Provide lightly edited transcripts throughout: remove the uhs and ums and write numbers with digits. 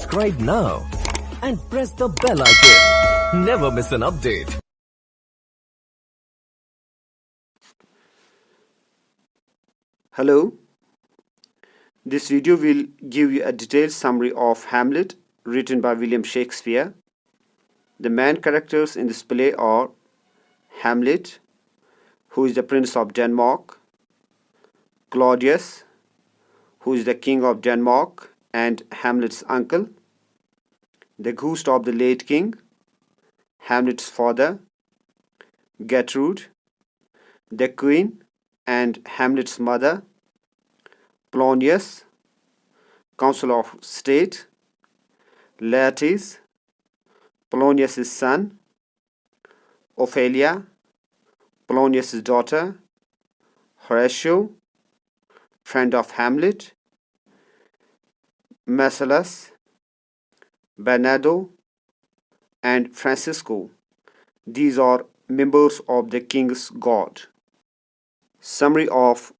subscribe now and press the bell icon. Never miss an update. Hello. This video will give you a detailed summary of Hamlet, written by William Shakespeare. The main characters in this play are Hamlet, who is the Prince of Denmark, Claudius, who is the King of Denmark and Hamlet's uncle, the ghost of the late king, Hamlet's father, Gertrude, the Queen and Hamlet's mother, Polonius, Council of State, Laertes, Polonius' son, Ophelia, Polonius' daughter, Horatio, friend of Hamlet, Marcellus, Bernardo, and Francisco. These are members of the King's Guard. Summary of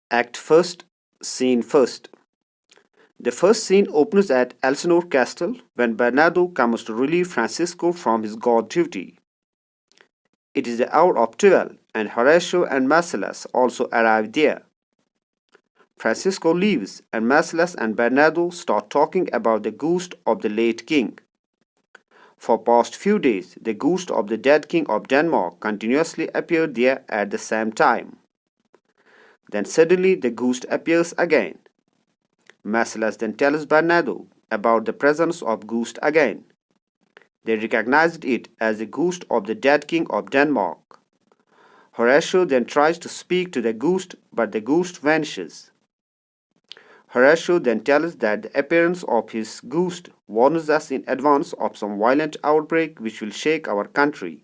Act 1st, Scene 1st. The first scene opens at Elsinore Castle when Bernardo comes to relieve Francisco from his guard duty. It is the hour of 12 and Horatio and Marcellus also arrive there. Francisco leaves and Marcellus and Bernardo start talking about the ghost of the late king. For past few days, the ghost of the dead king of Denmark continuously appeared there at the same time. Then suddenly the ghost appears again. Marcellus then tells Bernardo about the presence of ghost again. They recognized it as the ghost of the dead king of Denmark. Horatio then tries to speak to the ghost, but the ghost vanishes. Horatio then tells that the appearance of his ghost warns us in advance of some violent outbreak which will shake our country.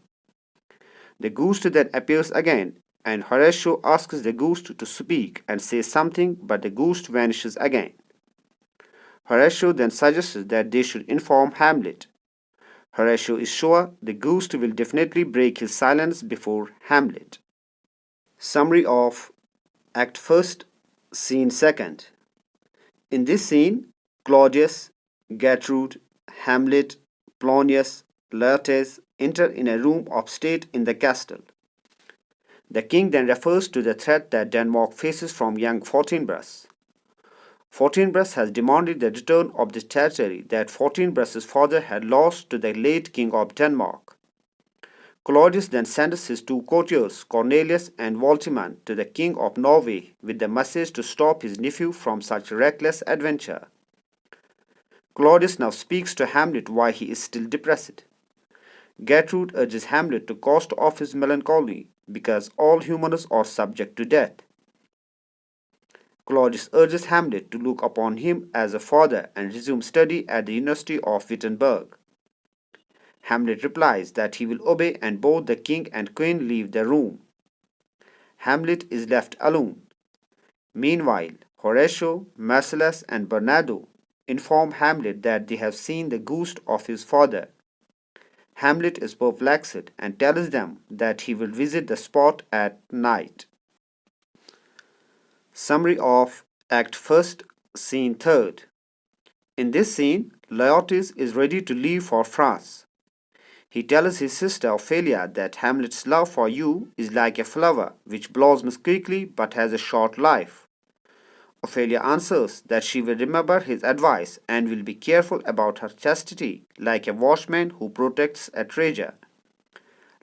The ghost then appears again, and Horatio asks the ghost to speak and say something, but the ghost vanishes again. Horatio then suggests that they should inform Hamlet. Horatio is sure the ghost will definitely break his silence before Hamlet. Summary of Act 1st, Scene 2nd. In this scene, Claudius, Gertrude, Hamlet, Polonius, Laertes enter in a room of state in the castle. The king then refers to the threat that Denmark faces from young Fortinbras. Fortinbras has demanded the return of the territory that Fortinbras's father had lost to the late king of Denmark. Claudius then sends his two courtiers, Cornelius and Voltimand, to the king of Norway with the message to stop his nephew from such reckless adventure. Claudius now speaks to Hamlet why he is still depressed. Gertrude urges Hamlet to cast off his melancholy because all humans are subject to death. Claudius urges Hamlet to look upon him as a father and resume study at the University of Wittenberg. Hamlet replies that he will obey, and both the king and queen leave the room. Hamlet is left alone. Meanwhile, Horatio, Marcellus, and Bernardo inform Hamlet that they have seen the ghost of his father. Hamlet is perplexed and tells them that he will visit the spot at night. Summary of Act 1st, Scene 3rd. In this scene, Laertes is ready to leave for France. He tells his sister Ophelia that Hamlet's love for you is like a flower which blossoms quickly but has a short life. Ophelia answers that she will remember his advice and will be careful about her chastity, like a watchman who protects a treasure.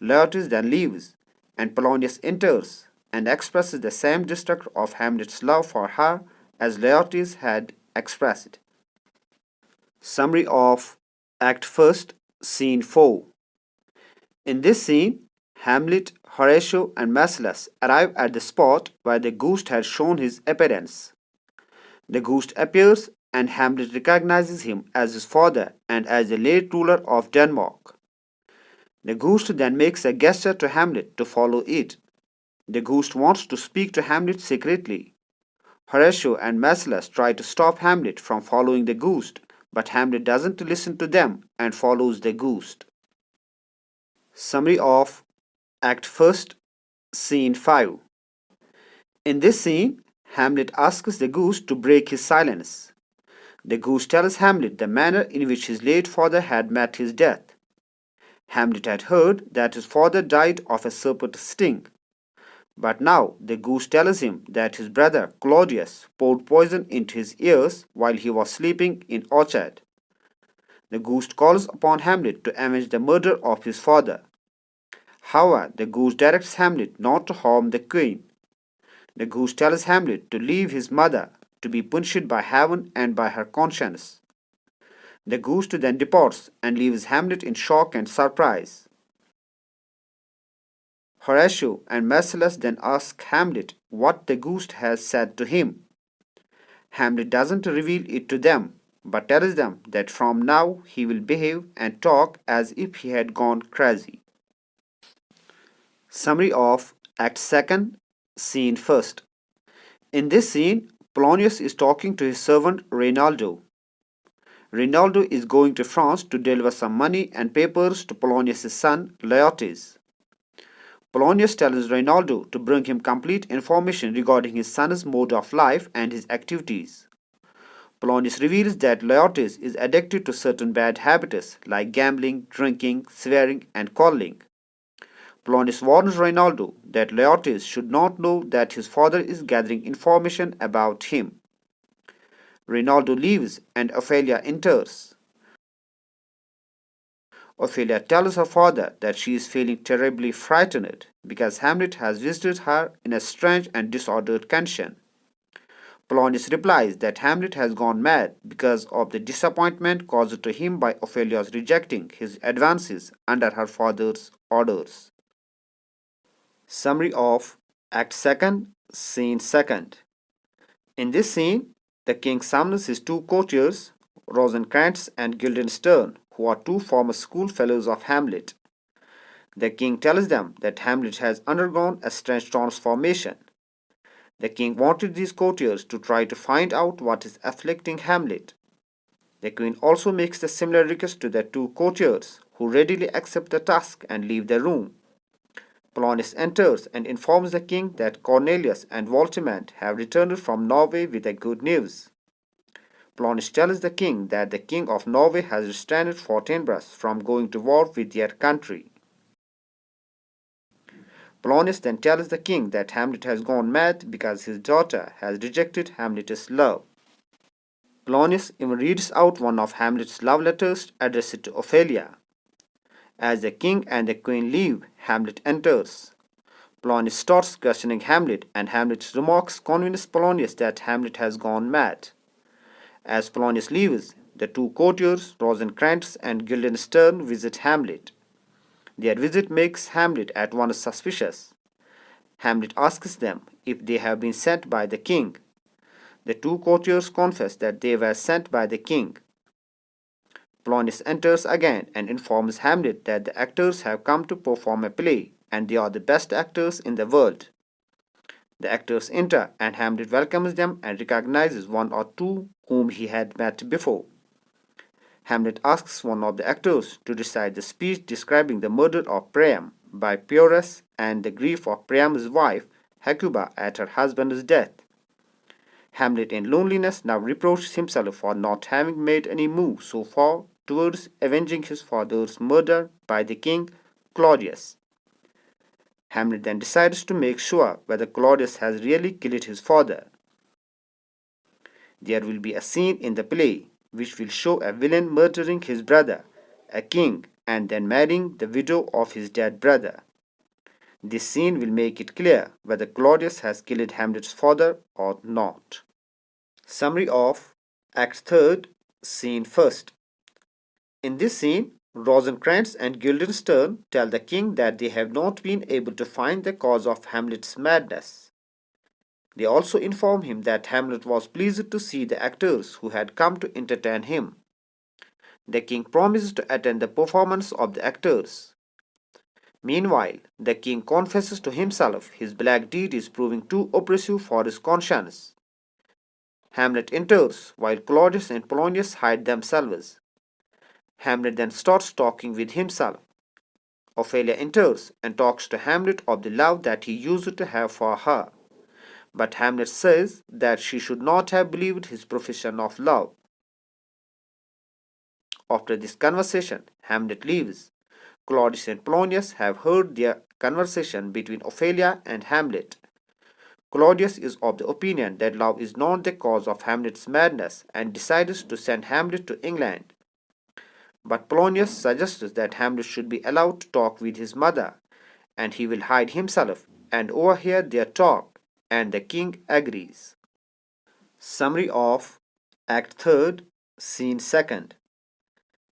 Laertes then leaves, and Polonius enters and expresses the same distrust of Hamlet's love for her as Laertes had expressed. Summary of Act 1st, Scene 4. In this scene, Hamlet, Horatio, and Marcellus arrive at the spot where the ghost had shown his appearance. The ghost appears, and Hamlet recognizes him as his father and as the late ruler of Denmark. The ghost then makes a gesture to Hamlet to follow it. The ghost wants to speak to Hamlet secretly. Horatio and Marcellus try to stop Hamlet from following the ghost, but Hamlet doesn't listen to them and follows the ghost. Summary of Act 1st, Scene 5. In this scene, Hamlet asks the ghost to break his silence. The goose tells Hamlet the manner in which his late father had met his death. Hamlet had heard that his father died of a serpent's sting, but now the goose tells him that his brother Claudius poured poison into his ears while he was sleeping in orchard. The goose calls upon Hamlet to avenge the murder of his father. However, the goose directs Hamlet not to harm the queen. The goose tells Hamlet to leave his mother to be punished by heaven and by her conscience. The goose then departs and leaves Hamlet in shock and surprise. Horatio and Marcellus then ask Hamlet what the goose has said to him. Hamlet doesn't reveal it to them, but tells them that from now he will behave and talk as if he had gone crazy. Summary of Act 2nd, Scene 1st. In this scene, Polonius is talking to his servant Reynaldo. Reynaldo is going to France to deliver some money and papers to Polonius' son Laertes. Polonius tells Reynaldo to bring him complete information regarding his son's mode of life and his activities. Polonius reveals that Laertes is addicted to certain bad habits like gambling, drinking, swearing, and quarreling. Polonius warns Reynaldo that Laertes should not know that his father is gathering information about him. Reynaldo leaves and Ophelia enters. Ophelia tells her father that she is feeling terribly frightened because Hamlet has visited her in a strange and disordered condition. Polonius replies that Hamlet has gone mad because of the disappointment caused to him by Ophelia's rejecting his advances under her father's orders. Summary of Act 2nd, Scene 2nd. In this scene, the king summons his two courtiers, Rosencrantz and Guildenstern, who are two former schoolfellows of Hamlet. The king tells them that Hamlet has undergone a strange transformation. The king wanted these courtiers to try to find out what is afflicting Hamlet. The queen also makes a similar request to the two courtiers, who readily accept the task and leave the room. Polonius enters and informs the king that Cornelius and Voltimand have returned from Norway with the good news. Polonius tells the king that the king of Norway has restrained Fortinbras from going to war with their country. Polonius then tells the king that Hamlet has gone mad because his daughter has rejected Hamlet's love. Polonius even reads out one of Hamlet's love letters addressed to Ophelia. As the king and the queen leave, Hamlet enters. Polonius starts questioning Hamlet, and Hamlet's remarks convince Polonius that Hamlet has gone mad. As Polonius leaves, the two courtiers, Rosencrantz and Guildenstern, visit Hamlet. Their visit makes Hamlet at once suspicious. Hamlet asks them if they have been sent by the king. The two courtiers confess that they were sent by the king. Polonius enters again and informs Hamlet that the actors have come to perform a play and they are the best actors in the world. The actors enter and Hamlet welcomes them and recognizes one or two whom he had met before. Hamlet asks one of the actors to recite the speech describing the murder of Priam by Pyrrhus and the grief of Priam's wife Hecuba at her husband's death. Hamlet in loneliness now reproaches himself for not having made any move so far towards avenging his father's murder by the king Claudius. Hamlet then decides to make sure whether Claudius has really killed his father. There will be a scene in the play which will show a villain murdering his brother, a king, and then marrying the widow of his dead brother. This scene will make it clear whether Claudius has killed Hamlet's father or not. Summary of Act 3rd, Scene 1st. In this scene, Rosencrantz and Guildenstern tell the king that they have not been able to find the cause of Hamlet's madness. They also inform him that Hamlet was pleased to see the actors who had come to entertain him. The king promises to attend the performance of the actors. Meanwhile, the king confesses to himself his black deed is proving too oppressive for his conscience. Hamlet enters while Claudius and Polonius hide themselves. Hamlet then starts talking with himself. Ophelia enters and talks to Hamlet of the love that he used to have for her. But Hamlet says that she should not have believed his profession of love. After this conversation, Hamlet leaves. Claudius and Polonius have heard their conversation between Ophelia and Hamlet. Claudius is of the opinion that love is not the cause of Hamlet's madness and decides to send Hamlet to England. But Polonius suggests that Hamlet should be allowed to talk with his mother, and he will hide himself and overhear their talk, and the king agrees. Summary of Act 3rd, Scene 2nd.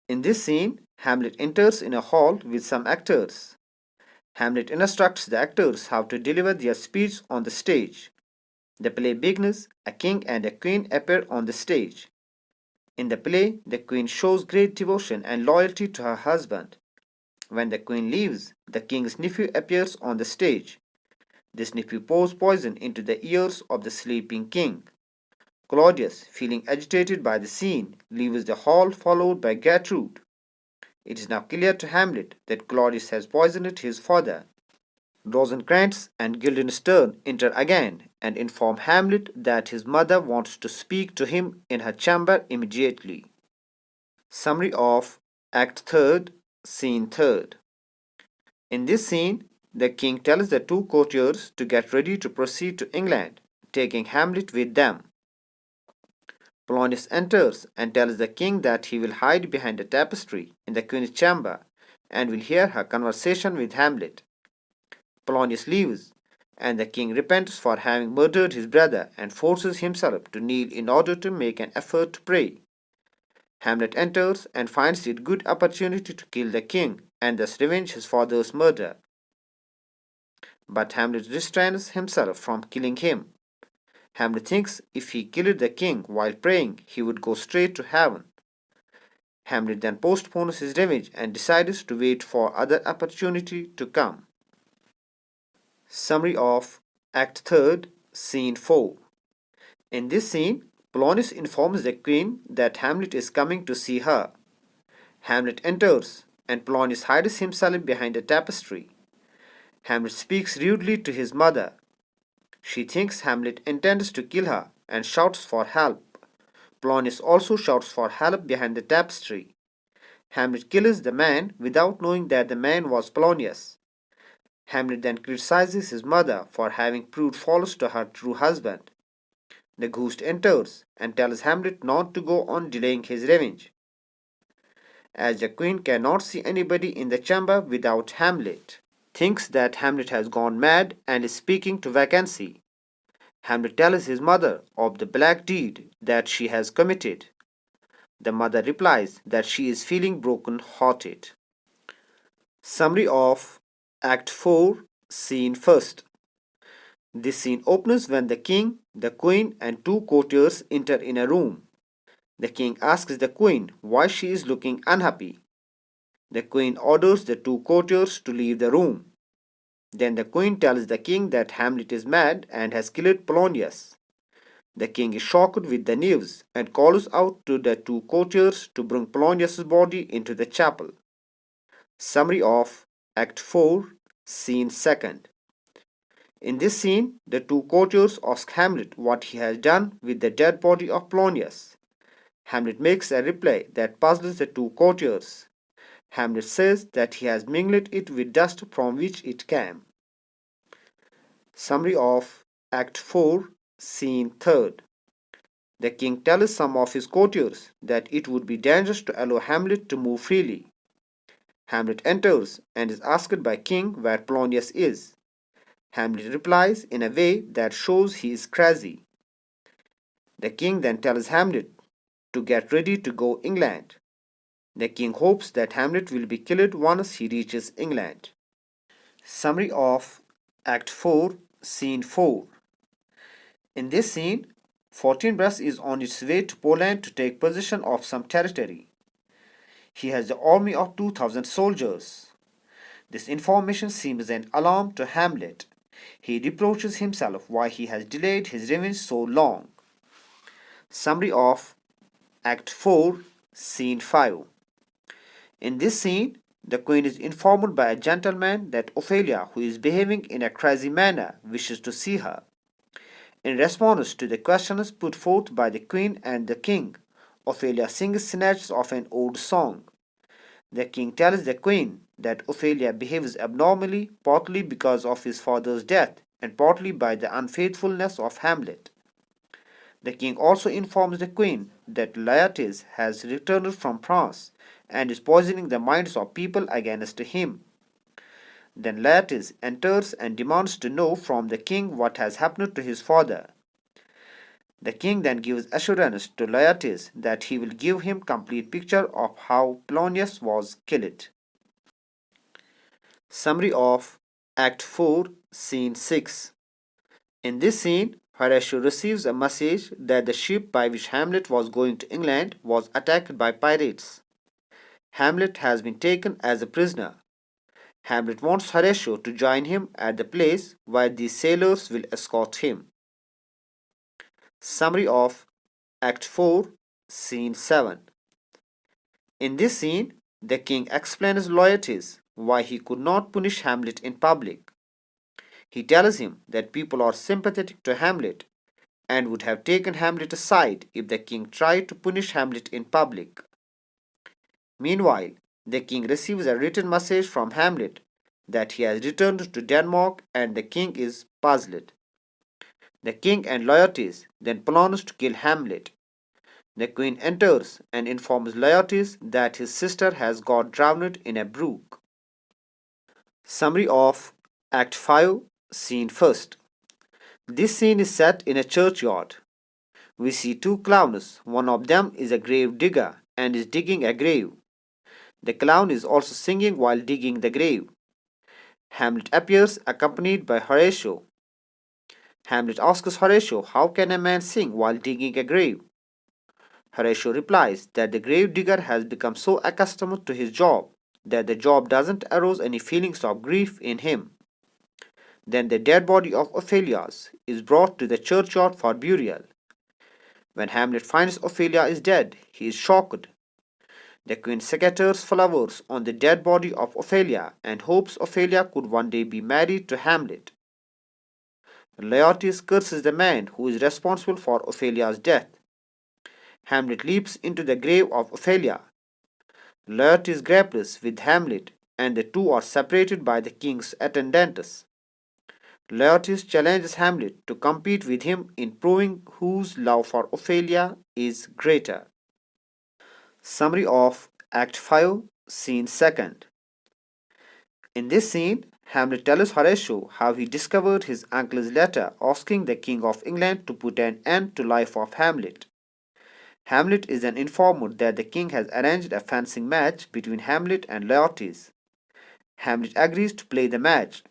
In this scene, Hamlet enters in a hall with some actors. Hamlet instructs the actors how to deliver their speech on the stage. The play begins, a king and a queen appear on the stage. In the play, the queen shows great devotion and loyalty to her husband. When the queen leaves, the king's nephew appears on the stage. This nephew pours poison into the ears of the sleeping king. Claudius, feeling agitated by the scene, leaves the hall followed by Gertrude. It is now clear to Hamlet that Claudius has poisoned his father. Rosencrantz and Guildenstern enter again and inform Hamlet that his mother wants to speak to him in her chamber immediately. Summary of Act 3rd, Scene 3rd. In this scene, the king tells the two courtiers to get ready to proceed to England, taking Hamlet with them. Polonius enters and tells the king that he will hide behind a tapestry in the queen's chamber and will hear her conversation with Hamlet. Polonius leaves, and the king repents for having murdered his brother and forces himself to kneel in order to make an effort to pray. Hamlet enters and finds it good opportunity to kill the king and thus revenge his father's murder. But Hamlet restrains himself from killing him. Hamlet thinks if he killed the king while praying, he would go straight to heaven. Hamlet then postpones his revenge and decides to wait for other opportunity to come. Summary of Act 3rd, Scene 4. In this scene, Polonius informs the queen that Hamlet is coming to see her. Hamlet enters, and Polonius hides himself behind a tapestry. Hamlet speaks rudely to his mother. She thinks Hamlet intends to kill her and shouts for help. Polonius also shouts for help behind the tapestry. Hamlet kills the man without knowing that the man was Polonius. Hamlet then criticizes his mother for having proved false to her true husband. The ghost enters and tells Hamlet not to go on delaying his revenge. As the queen cannot see anybody in the chamber without Hamlet, thinks that Hamlet has gone mad and is speaking to vacancy. Hamlet tells his mother of the black deed that she has committed. The mother replies that she is feeling broken-hearted. Summary of Act 4, Scene 1st. This scene opens when the king, the queen, and two courtiers enter in a room. The king asks the queen why she is looking unhappy. The queen orders the two courtiers to leave the room. Then the queen tells the king that Hamlet is mad and has killed Polonius. The king is shocked with the news and calls out to the two courtiers to bring Polonius' body into the chapel. Summary of Act 4, Scene 2nd. In this scene, the two courtiers ask Hamlet what he has done with the dead body of Polonius. Hamlet makes a reply that puzzles the two courtiers. Hamlet says that he has mingled it with dust from which it came. Summary of Act 4, Scene 3rd. The king tells some of his courtiers that it would be dangerous to allow Hamlet to move freely. Hamlet enters and is asked by king where Polonius is. Hamlet replies in a way that shows he is crazy. The king then tells Hamlet to get ready to go England. The king hopes that Hamlet will be killed once he reaches England. Summary of Act 4, Scene 4. In this scene, Fortinbras is on its way to Poland to take possession of some territory. He has an army of 2,000 soldiers. This information seems an alarm to Hamlet. He reproaches himself why he has delayed his revenge so long. Summary of Act 4, Scene 5. In this scene, the queen is informed by a gentleman that Ophelia, who is behaving in a crazy manner, wishes to see her. In response to the questions put forth by the queen and the king, Ophelia sings snatches of an old song. The king tells the queen that Ophelia behaves abnormally, partly because of his father's death and partly by the unfaithfulness of Hamlet. The king also informs the queen that Laertes has returned from France and is poisoning the minds of people against him. Then Laertes enters and demands to know from the king what has happened to his father. The king then gives assurance to Laertes that he will give him complete picture of how Polonius was killed. Summary of Act 4, Scene 6. In this scene, Horatio receives a message that the ship by which Hamlet was going to England was attacked by pirates. Hamlet has been taken as a prisoner. Hamlet wants Horatio to join him at the place where these sailors will escort him. Summary of Act 4, Scene 7. In this scene, the king explains Laertes why he could not punish Hamlet in public. He tells him that people are sympathetic to Hamlet and would have taken Hamlet aside if the king tried to punish Hamlet in public. Meanwhile, the king receives a written message from Hamlet that he has returned to Denmark and the king is puzzled. The king and Laertes then plans to kill Hamlet. The queen enters and informs Laertes that his sister has got drowned in a brook. Summary of Act 5, Scene 1st. This scene is set in a churchyard. We see two clowns. One of them is a grave digger and is digging a grave. The clown is also singing while digging the grave. Hamlet appears accompanied by Horatio. Hamlet asks Horatio, how can a man sing while digging a grave? Horatio replies that the grave digger has become so accustomed to his job that the job doesn't arouse any feelings of grief in him. Then the dead body of Ophelia is brought to the churchyard for burial. When Hamlet finds Ophelia is dead, he is shocked. The queen scatters flowers on the dead body of Ophelia and hopes Ophelia could one day be married to Hamlet. Laertes curses the man who is responsible for Ophelia's death. Hamlet leaps into the grave of Ophelia. Laertes grapples with Hamlet and the two are separated by the king's attendants. Laertes challenges Hamlet to compete with him in proving whose love for Ophelia is greater. Summary of Act 5, Scene 2nd. In this scene, Hamlet tells Horatio how he discovered his uncle's letter asking the King of England to put an end to life of Hamlet. Hamlet is then informed that the king has arranged a fencing match between Hamlet and Laertes. Hamlet agrees to play the match.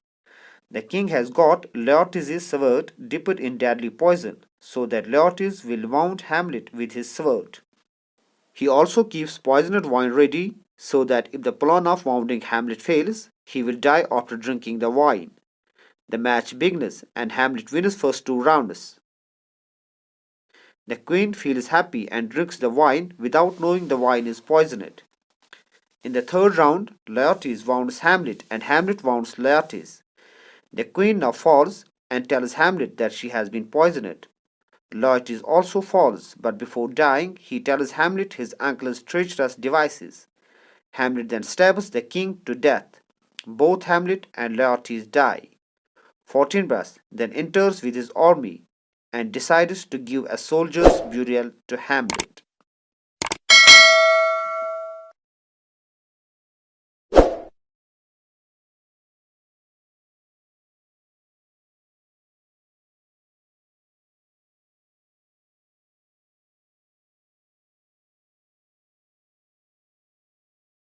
The king has got Laertes' sword dipped in deadly poison so that Laertes will wound Hamlet with his sword. He also keeps poisoned wine ready so that if the plan of wounding Hamlet fails, he will die after drinking the wine. The match begins and Hamlet wins first two rounds. The queen feels happy and drinks the wine without knowing the wine is poisoned. In the third round, Laertes wounds Hamlet and Hamlet wounds Laertes. The queen now falls and tells Hamlet that she has been poisoned. Laertes also falls, but before dying, he tells Hamlet his uncle's treacherous devices. Hamlet then stabs the king to death. Both Hamlet and Laertes die. Fortinbras then enters with his army and decides to give a soldier's burial to Hamlet.